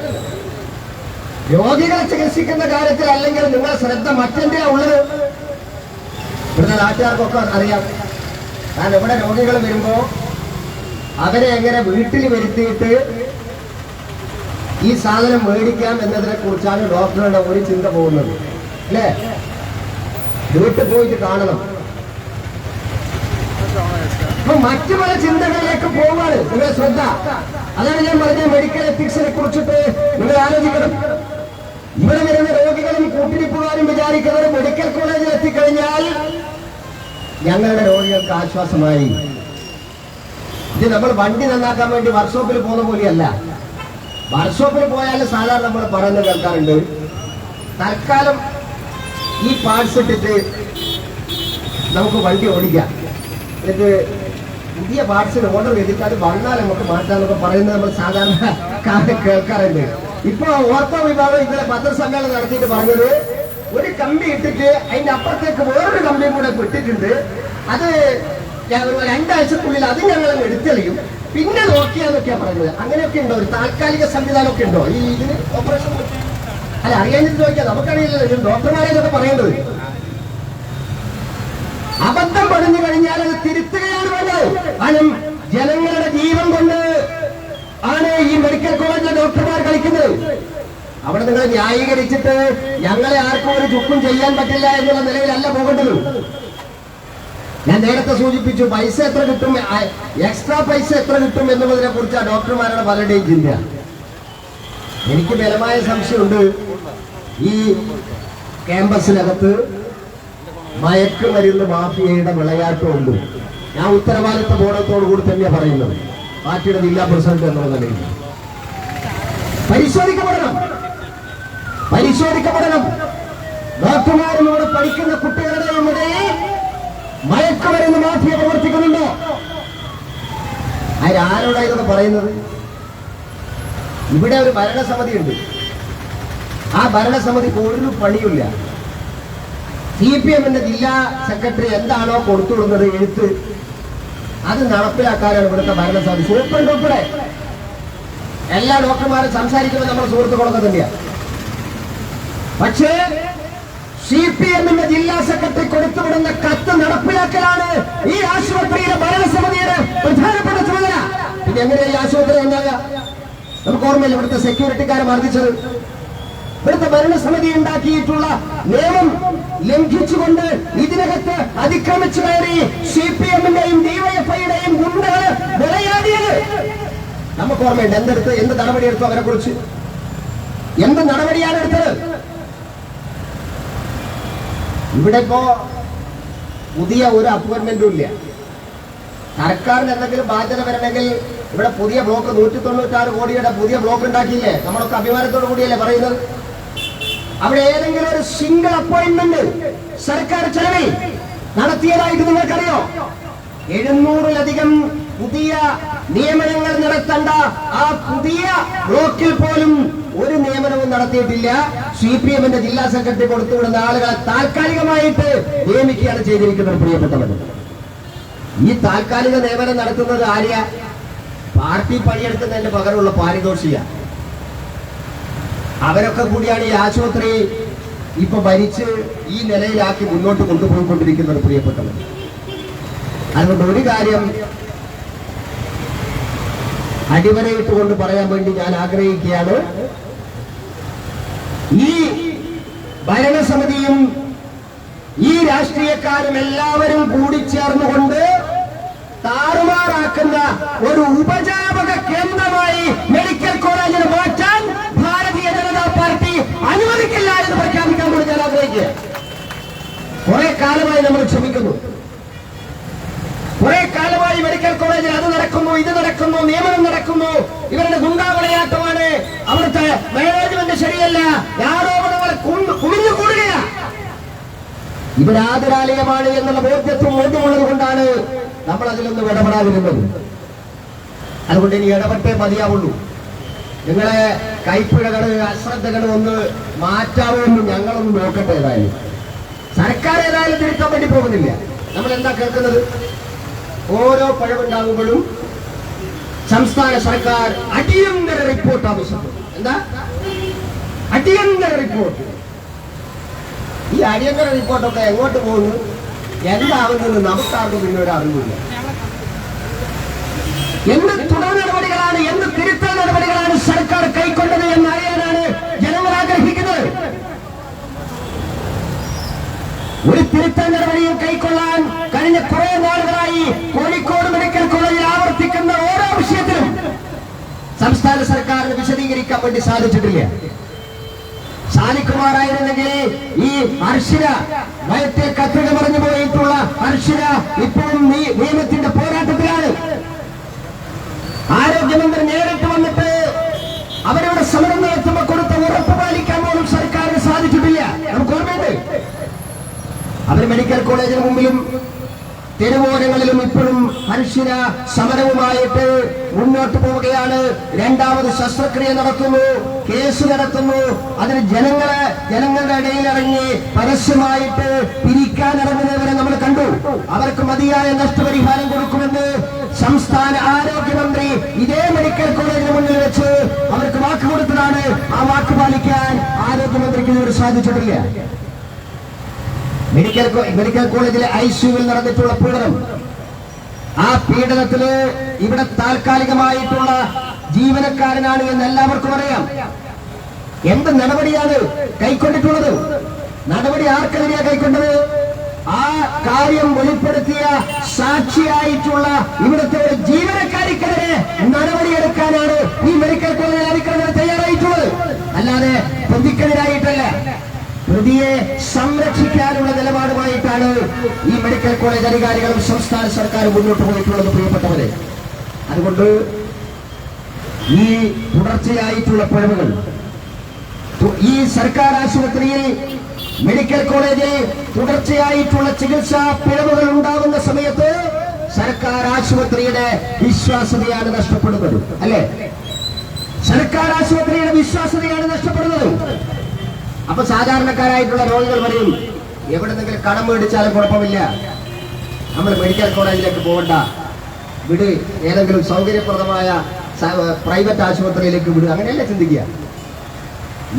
രോഗികളെ ചികിത്സിക്കുന്ന കാര്യത്തിൽ അല്ലെങ്കിൽ നിങ്ങളെ ശ്രദ്ധ മറ്റെന്തിനാ ഉള്ളത്? ഇവിടുത്തെ നാട്ടുകാർക്കൊക്കെ അറിയാം. കാരണം ഇവിടെ രോഗികൾ വരുമ്പോ അവരെ എങ്ങനെ വീട്ടിൽ വരുത്തിയിട്ട് ഈ സാധനം മേടിക്കാം എന്നതിനെ കുറിച്ചാണ് ഡോക്ടറുടെ ഒരു ചിന്ത പോകുന്നത്, അല്ലേ? വീട്ടിൽ പോയിട്ട് കാണണം. അപ്പൊ മറ്റു പല ചിന്തകളിലേക്ക് പോവാണ് നിങ്ങളുടെ ശ്രദ്ധ. അതാണ് ഞാൻ പറഞ്ഞ മെഡിക്കൽ എത്തിക്സിനെ കുറിച്ചിട്ട് നിങ്ങൾ ആലോചിക്കണം. ഇവിടെ വരുന്ന രോഗികളും കൂട്ടിരിപ്പുകാരും വിചാരിക്കുന്നത് മെഡിക്കൽ കോളേജിൽ എത്തിക്കഴിഞ്ഞാൽ ഞങ്ങളുടെ രോഗികൾക്ക് ആശ്വാസമായി. ഇത് നമ്മൾ വണ്ടി നന്നാക്കാൻ വേണ്ടി വർക്ക്ഷോപ്പിൽ പോകുന്ന പോലെയല്ല. വർക്ക്ഷോപ്പിൽ പോയാൽ സാധാരണ നമ്മൾ പറയുന്നത് കേൾക്കാറുണ്ട്, തൽക്കാലം ഈ പാർട്സ് ഇട്ടിട്ട് നമുക്ക് വണ്ടി ഓടിക്കാം, എന്നിട്ട് പുതിയ പാർട്സിന് ഓർഡർ ചെയ്തിട്ട് അത് വന്നാൽ നമുക്ക് മാറ്റാന്നൊക്കെ പറയുന്നത് നമ്മൾ സാധാരണ കേൾക്കാറുണ്ട്. ഇപ്പൊ ഓർത്തോ വിഭാഗം ഇന്നലെ പത്രസമ്മേളനം നടത്തിയിട്ട് പറഞ്ഞത്, ഒരു കമ്പി ഇട്ടിട്ട് അതിന്റെ അപ്പുറത്തേക്ക് വേറൊരു കമ്പിയും കൂടെ ഇട്ടിട്ടുണ്ട്, അത് 2 ആഴ്ചക്കുള്ളിൽ അത് ഞങ്ങൾ എടുത്തെളിയും, പിന്നെ നോക്കിയാന്നൊക്കെയാ പറയുന്നത്. അങ്ങനെയൊക്കെ ഉണ്ടോ? ഒരു താൽക്കാലിക സംവിധാനമൊക്കെ ഉണ്ടോ ഈ ഇതിന് ഓപ്പറേഷൻ? അല്ല, അറിയാഞ്ഞിട്ട് ചോദിക്കാം, നമുക്കറിയില്ലല്ലോ ഡോക്ടർമാരെ ഇതൊക്കെ പറയേണ്ടത്. അബദ്ധം പണിഞ്ഞു കഴിഞ്ഞാൽ അത് തിരുത്തുകയാണ് വേണ്ടത്. കാരണം ജനങ്ങളുടെ ജീവൻ കൊണ്ട് ആണ് ഈ മെഡിക്കൽ കോളേജിലെ ഡോക്ടർമാർ കളിക്കുന്നത്. അവിടെ നിങ്ങൾ ന്യായീകരിച്ചിട്ട് ഞങ്ങളെ ആർക്കും ഒരു ചുക്കും ചെയ്യാൻ പറ്റില്ല എന്നുള്ള നിലയിലല്ല പോകേണ്ടത്. ഞാൻ നേരത്തെ സൂചിപ്പിച്ചു, പൈസ എത്ര കിട്ടും, എക്സ്ട്രാ പൈസ എത്ര കിട്ടും എന്നുള്ളതിനെ കുറിച്ചാണ് ഡോക്ടർമാരുടെ പലരുടെയും ചിന്ത. എനിക്ക് ബലമായ സംശയമുണ്ട്, ഈ ക്യാമ്പസിനകത്ത് മയക്കുമരുന്ന് മാഫിയയുടെ വിളയാട്ടമുണ്ട്. ഞാൻ ഉത്തരവാദിത്വ ബോധത്തോടു കൂടി തന്നെയാണ് പറയുന്നത്, പാർട്ടിയുടെ ജില്ലാ പ്രസിഡന്റ് എന്നുള്ള നിലയിൽ. പരിശോധിക്കപ്പെടണം. ഡോക്ടർമാരും ഇവിടെ പഠിക്കുന്ന കുട്ടികളുടെയും ഇടയിൽ മയക്കുമരുന്ന് മാഫിയ പ്രവർത്തിക്കുന്നുണ്ടോ? ആരോടാ ഇതൊക്കെ പറയുന്നത്? ഇവിടെ ഒരു ഭരണസമിതി ഉണ്ട്. ആ ഭരണസമിതിക്ക് ഒരു പണിയില്ല. CPM ജില്ലാ സെക്രട്ടറി എന്താണോ കൊടുത്തുവിടുന്നത് എഴുത്ത്, അത് നടപ്പിലാക്കാനാണ് ഇവിടുത്തെ ഭരണസമിതി. സൂപ്രണ്ട് ഉൾപ്പെടെ എല്ലാ ഡോക്ടർമാരും സംസാരിക്കുമ്പോൾ നമ്മുടെ സുഹൃത്തുക്കളൊക്കെ തന്നെയാണ്. പക്ഷേ CPM ജില്ലാ സെക്രട്ടറി കൊടുത്തുവിടുന്ന കത്ത് നടപ്പിലാക്കലാണ് ഈ ആശുപത്രിയിലെ ഭരണസമിതിയുടെ പ്രധാനപ്പെട്ട ചുമതല. പിന്നെ എങ്ങനെയാ ഈ ആശുപത്രി ഉണ്ടാകുക? നമുക്ക് ഓർമ്മയില്ല ഇവിടുത്തെ സെക്യൂരിറ്റിക്കാരെ മർദ്ദിച്ചത്. ഇവിടുത്തെ ഭരണസമിതി ഉണ്ടാക്കിയിട്ടുള്ള നിയമം ലംഘിച്ചുകൊണ്ട് ഇതിനകത്ത് അതിക്രമിച്ചു കയറി CPM DYFIയുടെയും ഗുണ്ടകള് വിളയാടിയത് നമുക്ക് ഓർമ്മയുണ്ട്. എന്ത് നടപടിയെടുത്തു? അവരെ കുറിച്ച് എന്ത് നടപടിയാണ് എടുത്തത്? ഇവിടെ ഇപ്പോ പുതിയ ഒരു അപ്പോയിന്റ്മെന്റും ഇല്ല. സർക്കാരിന് എന്തെങ്കിലും ബാധ്യത വരണമെങ്കിൽ ഇവിടെ പുതിയ ബ്ലോക്ക് 196 കോടിയുടെ പുതിയ ബ്ലോക്ക് ഉണ്ടാക്കിയില്ലേ? നമ്മളൊക്കെ അഭിമാനത്തോടു കൂടിയല്ലേ പറയുന്നത്? അവിടെ ഏതെങ്കിലും ഒരു സിംഗിൾ അപ്പോയിന്റ്മെന്റ് സർക്കാർ ചെലവിൽ നടത്തിയതായിട്ട് നിങ്ങൾക്കറിയോ? 700-ലധികം പുതിയ നിയമനങ്ങൾ നടത്തേണ്ട ആ പുതിയ ബ്ലോക്കിൽ പോലും ഒരു നിയമനവും നടത്തിയിട്ടില്ല. CPM ജില്ലാ സെക്രട്ടറി കൊടുത്തുവിടുന്ന ആളുകളെ താൽക്കാലികമായിട്ട് നിയമിക്കുകയാണ് ചെയ്തിരിക്കുന്നത്. പ്രിയപ്പെട്ടവർ, ഈ താൽക്കാലിക നിയമനം നടത്തുന്നത് ആര്യ? പാർട്ടി പണിയെടുക്കുന്നതിന്റെ പകരമുള്ള പാരിതോഷിക. അവരൊക്കെ കൂടിയാണ് ഈ ആശുപത്രി ഇപ്പൊ ഭരിച്ച് ഈ നിലയിലാക്കി മുന്നോട്ട് കൊണ്ടുപോയിക്കൊണ്ടിരിക്കുന്നത്. പ്രിയപ്പെട്ടവർ, അതുകൊണ്ട് ഒരു കാര്യം അടിവരയിട്ടുകൊണ്ട് പറയാൻ വേണ്ടി ഞാൻ ആഗ്രഹിക്കുകയാണ്. ഈ ഭരണസമിതിയും ഈ രാഷ്ട്രീയക്കാരും എല്ലാവരും കൂടി ചേർന്നുകൊണ്ട് താറുമാറാക്കുന്ന ഒരു ഉപജാപക കേന്ദ്രമായി മെഡിക്കൽ കോളേജിനെ മാറ്റാൻ ഭാരതീയ ജനതാ പാർട്ടി അനുവദിക്കില്ല എന്ന് പ്രഖ്യാപിക്കാൻ കൂടി ഞാൻ ആഗ്രഹിക്കുക. കുറെ കാലമായി നമ്മൾ ക്ഷമിക്കുന്നു. കുറെ കാലമായി മെഡിക്കൽ കോളേജിൽ അത് നടക്കുന്നു, ഇത് നടക്കുന്നു, നിയമനം നടക്കുന്നു, ഇവരുടെ ഗുണ്ടാവിളയാട്ടമാണ്, അവിടുത്തെ മാനേജ്മെന്റ് ശരിയല്ല, ആരോപണങ്ങളെ കുമിഞ്ഞു കൂടുകയാണ്. ഇവരാദരാലയമാണ് എന്നുള്ള ബോധ്യമുള്ളത് കൊണ്ടാണ് നമ്മൾ അതിലൊന്നും ഇടപെടാതിരുന്നത്. അതുകൊണ്ട് ഇനി ഇടപെട്ടേ മതിയാവുള്ളൂ. നിങ്ങളെ കൈപ്പിഴകൾ, അശ്രദ്ധകൾ ഒന്ന് മാറ്റാവുമെന്ന് ഞങ്ങളൊന്നും നോക്കട്ടെ. ഏതായാലും സർക്കാർ ഏതായാലും തിരുത്താൻ വേണ്ടി പോകുന്നില്ല. നമ്മൾ എന്താ കേൾക്കുന്നത്? ഓരോ പഴവുണ്ടാകുമ്പോഴും സംസ്ഥാന സർക്കാർ അടിയന്തര റിപ്പോർട്ട് ആവശ്യപ്പെടും. എന്താ അടിയന്തര റിപ്പോർട്ട്? ഈ അടിയന്തര റിപ്പോർട്ടൊക്കെ എങ്ങോട്ട് പോകുന്നു, എന്താവുന്നത് നമുക്കാർക്കും പിന്നെ ഒരു അറിവില്ല. എന്ത് തുടർ നടപടികളാണ്, എന്ത് തിരുത്തൽ നടപടികളാണ് സർക്കാർ കൈക്കൊണ്ടത് എന്നറിയാനാണ് ജനങ്ങൾ ആഗ്രഹിക്കുന്നത്. ഒരു തിരുത്തൽ നടപടിയും കൈക്കൊള്ളാൻ കഴിഞ്ഞ കുറെ നാളുകളായി കോഴിക്കോട് മെഡിക്കൽ കോളേജിൽ ആവർത്തിക്കുന്ന ഓരോ വിഷയത്തിലും സംസ്ഥാന സർക്കാരിന് വിശദീകരിക്കാൻ വേണ്ടി സാധിച്ചിട്ടില്ല. സാലിക്കുമാറായിരുന്നെങ്കിൽ ഈ അർഷിന വയറ്റെ കത്തിക പറഞ്ഞു പോയിട്ടുള്ള അർഷിന ഇപ്പോഴും നിയമത്തിന്റെ പോരാട്ടത്തിലാണ്. ആരോഗ്യമന്ത്രി നേരിട്ട് വന്നിട്ട് അവരുടെ സമരം നടത്തുമ്പോൾ കൊടുത്ത ഉറപ്പ് പാലിക്കാൻ പോലും സർക്കാരിന് സാധിച്ചിട്ടില്ല. നമുക്ക് ഓർമ്മയുണ്ട്, അവർ മെഡിക്കൽ കോളേജിന് മുമ്പിലും തെരുവോരങ്ങളിലും ഇപ്പോഴും മനുഷ്യന സമരവുമായിട്ട് മുന്നോട്ട് പോവുകയാണ്. രണ്ടാമത് ശസ്ത്രക്രിയ നടത്തുന്നു, കേസ് നടത്തുന്നു. അതിന് ജനങ്ങളുടെ ഇടയിൽ ഇറങ്ങി പരസ്യമായിട്ട് പിരിക്കാനിറങ്ങുന്നവരെ നമ്മൾ കണ്ടു. അവർക്ക് മതിയായ നഷ്ടപരിഹാരം കൊടുക്കുമെന്ന് സംസ്ഥാന ആരോഗ്യമന്ത്രി ഇതേ മെഡിക്കൽ കോളേജിന് മുന്നിൽ വെച്ച് അവർക്ക് വാക്ക് കൊടുത്തതാണ്. ആ വാക്ക് പാലിക്കാൻ ആരോഗ്യമന്ത്രിക്ക് ഇതുവരെ സാധിച്ചിട്ടില്ല. മെഡിക്കൽ കോളേജിലെ ICUവിൽ നടന്നിട്ടുള്ള പീഡനം, ആ പീഡനത്തില് ഇവിടെ താൽക്കാലികമായിട്ടുള്ള ജീവനക്കാരനാണ് എന്ന് എല്ലാവർക്കും അറിയാം. എന്ത് നടപടിയാണ് കൈക്കൊണ്ടിട്ടുള്ളത്? നടപടി ആർക്കെതിരെയാണ് കൈക്കൊണ്ടത്? ആ കാര്യം വെളിപ്പെടുത്തിയ സാക്ഷിയായിട്ടുള്ള ഇവിടുത്തെ ഒരു ജീവനക്കാരിക്കെതിരെ നടപടിയെടുക്കാനാണ് ഈ മെഡിക്കൽ കോളേജ് അധികൃതർ തയ്യാറായിട്ടുള്ളത്. അല്ലാതെ പ്രതിക്കെതിരായിട്ടല്ല. പ്രതിയെ സംരക്ഷിക്കാനുള്ള നിലപാടുമായിട്ടാണ് ഈ മെഡിക്കൽ കോളേജ് അധികാരികളും സംസ്ഥാന സർക്കാരും മുന്നോട്ട് പോയിട്ടുള്ളത്. പ്രിയപ്പെട്ടവരെ, അതുകൊണ്ട് ഈ തുടർച്ചയായിട്ടുള്ള പിഴവുകൾ ഈ സർക്കാർ ആശുപത്രിയിൽ മെഡിക്കൽ കോളേജിൽ തുടർച്ചയായിട്ടുള്ള ചികിത്സാ പിഴവുകൾ ഉണ്ടാകുന്ന സമയത്ത് സർക്കാർ ആശുപത്രിയുടെ വിശ്വാസ്യതയാണ് നഷ്ടപ്പെടുന്നത്. അല്ലെ? സർക്കാർ ആശുപത്രിയുടെ വിശ്വാസ്യതയാണ് നഷ്ടപ്പെടുന്നത്. അപ്പൊ സാധാരണക്കാരായിട്ടുള്ള രോഗികൾ പറയും, എവിടെന്നെങ്കിലും കടം മേടിച്ചാലും കുഴപ്പമില്ല, നമ്മൾ മെഡിക്കൽ കോളേജിലേക്ക് പോകണ്ട, വിട്, ഏതെങ്കിലും സൗകര്യപ്രദമായ പ്രൈവറ്റ് ആശുപത്രിയിലേക്ക് വിടുക. അങ്ങനെയല്ല ചിന്തിക്കുക.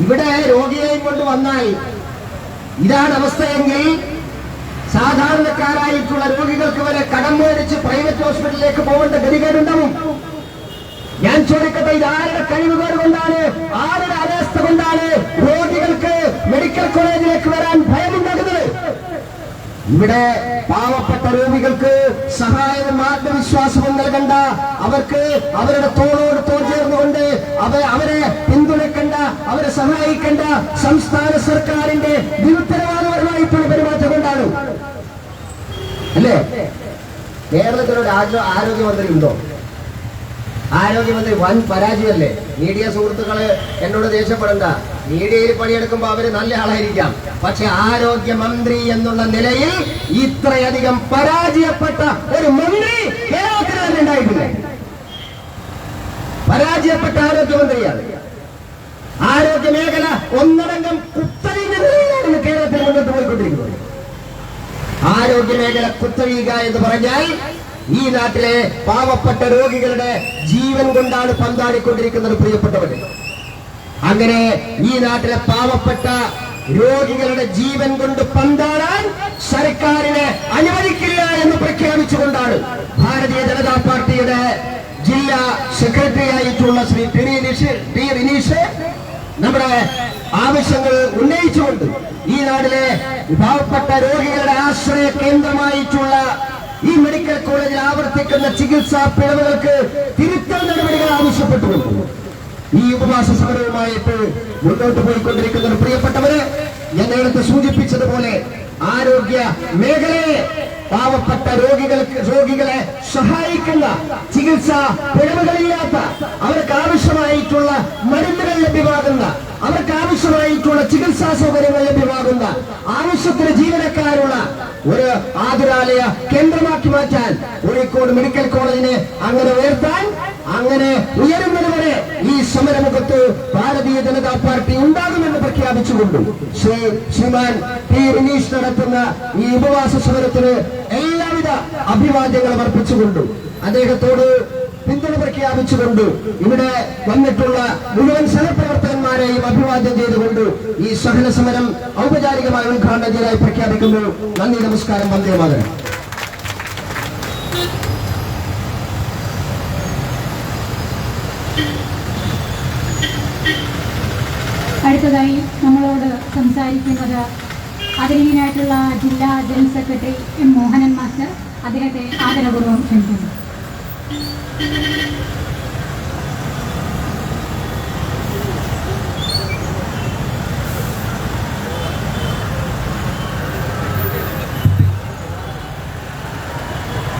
ഇവിടെ രോഗിയെയും കൊണ്ട് വന്നാൽ ഇതാണ് അവസ്ഥയെങ്കിൽ സാധാരണക്കാരായിട്ടുള്ള രോഗികൾക്ക് വരെ കടം മേടിച്ച് പ്രൈവറ്റ് ഹോസ്പിറ്റലിലേക്ക് പോകേണ്ട ഗതികേടുണ്ടാവും. ഞാൻ ചോദിക്കട്ടെ, ഇത് ആരുടെ കഴിവുകേട് കൊണ്ടാണ്, ആരുടെ അവസ്ഥ കൊണ്ടാണ് രോഗികൾക്ക് മെഡിക്കൽ കോളേജിലേക്ക് വരാൻ ഭയമുണ്ടാകുന്നത്? ഇവിടെ പാവപ്പെട്ട രോഗികൾക്ക് സഹായവും ആത്മവിശ്വാസവും നൽകണ്ട, അവർക്ക് അവരുടെ തോളോട് തോൾ ചേർന്നുകൊണ്ട് അവരെ പിന്തുണയ്ക്കേണ്ട, അവരെ സഹായിക്കേണ്ട സംസ്ഥാന സർക്കാരിന്റെ നിരുത്തരവാദപരമായിട്ടുള്ള പെരുമാറ്റം കൊണ്ടാണ്. അല്ലേ? കേരളത്തിലൊരു ആരോഗ്യമന്ത്രി ഉണ്ടോ? ആരോഗ്യമന്ത്രി വൻ പരാജയമല്ലേ? മീഡിയ സുഹൃത്തുക്കള് എന്നോട് ദേഷ്യപ്പെടണ്ട, മീഡിയയിൽ പണിയെടുക്കുമ്പോൾ അവര് നല്ല ആളായിരിക്കാം, പക്ഷെ ആരോഗ്യമന്ത്രി എന്നുള്ള നിലയിൽ ഇത്രയധികം പരാജയപ്പെട്ട ഒരു മന്ത്രി കേരളത്തിൽ തന്നെ ഉണ്ടായിട്ടില്ല. പരാജയപ്പെട്ട ആരോഗ്യമന്ത്രിയാണ്. ആരോഗ്യ മേഖല ഒന്നടങ്കം കുത്തഴിഞ്ഞ നിലയിലാണ് കേരളത്തിൽ മുന്നോട്ട് പോയിക്കൊണ്ടിരിക്കുന്നത്. ആരോഗ്യ മേഖല കുത്തഴിയുക എന്ന് പറഞ്ഞാൽ ഈ നാട്ടിലെ പാവപ്പെട്ട രോഗികളുടെ ജീവൻ കൊണ്ടാണ് പന്താടിക്കൊണ്ടിരിക്കുന്നത്. പ്രിയപ്പെട്ടവരെ, അങ്ങനെ ഈ നാട്ടിലെ പാവപ്പെട്ട രോഗികളുടെ ജീവൻ കൊണ്ട് പന്താടാൻ സർക്കാരിനെ അനുവദിക്കില്ല എന്ന് പ്രഖ്യാപിച്ചുകൊണ്ടാണ് ഭാരതീയ ജനതാ പാർട്ടിയുടെ ജില്ലാ സെക്രട്ടറി ആയിട്ടുള്ള ശ്രീ ടി റിനീഷ് നമ്മുടെ ആവശ്യങ്ങൾ ഉന്നയിച്ചുകൊണ്ട് ഈ നാട്ടിലെ പാവപ്പെട്ട രോഗികളുടെ ആശ്രയ കേന്ദ്രമായിട്ടുള്ള ഈ മെഡിക്കൽ കോളേജിൽ ആവർത്തിക്കുന്ന ചികിത്സാ പിഴവുകൾക്ക് തിരുത്തൽ നടപടികൾ ആവശ്യപ്പെട്ടുകൊണ്ട് ഈ ഉപവാസ സമരവുമായിട്ട് മുന്നോട്ട് പോയിക്കൊണ്ടിരിക്കുന്ന പ്രിയപ്പെട്ടവര്, ഞാൻ നേരത്തെ സൂചിപ്പിച്ചതുപോലെ ആരോഗ്യ മേഖലയെ പാവപ്പെട്ട രോഗികളെ സഹായിക്കുന്ന, ചികിത്സാ പിഴവുകളില്ലാത്ത, അവർക്ക് ആവശ്യമായിട്ടുള്ള മരുന്നുകൾ ലഭ്യമാകുന്ന, അവർക്ക് ആവശ്യമായിട്ടുള്ള ചികിത്സാ സൗകര്യങ്ങൾ ലഭ്യമാകുന്ന, ആവശ്യത്തിന് ജീവനക്കാരുള്ള ഒരു ആതുരാലയ കേന്ദ്രമാക്കി മാറ്റാൻ കോഴിക്കോട് മെഡിക്കൽ കോളേജിനെ അങ്ങനെ ഉയർത്താൻ, അങ്ങനെ ഉയരുന്നതുവരെ ഈ സമരമുഖത്ത് ഭാരതീയ ജനതാ പാർട്ടി ഉണ്ടാകുമെന്ന് പ്രഖ്യാപിച്ചുകൊണ്ട് ശ്രീമാൻ ടി റിനീഷ് നടത്തുന്ന ഈ ഉപവാസ സമരത്തിന് എല്ലാവിധ അഭിവാദ്യങ്ങളും അർപ്പിച്ചുകൊണ്ട് അദ്ദേഹത്തോട് പിന്തുണ പ്രഖ്യാപിച്ചുകൊണ്ട് ഇവിടെ വന്നിട്ടുള്ള മുഴുവൻ സഹപ്രവർത്തകന്മാരെയും അഭിവാദ്യം ചെയ്തുകൊണ്ട് ഈ സഹന സമരം ഔപചാരികമായി ഉദ്ഘാടനം ചെയ്തതായി പ്രഖ്യാപിക്കുന്നു. നന്ദി, നമസ്കാരം, വന്ദേ മാതരം. അടുത്തതായി നമ്മളോട് സംസാരിക്കുന്നത് ആദരണീയനായിട്ടുള്ള ജില്ലാ general secretary M Mohanan master. അദ്ദേഹത്തെ ആദരപൂർവ്വം ക്ഷണിക്കുന്നു.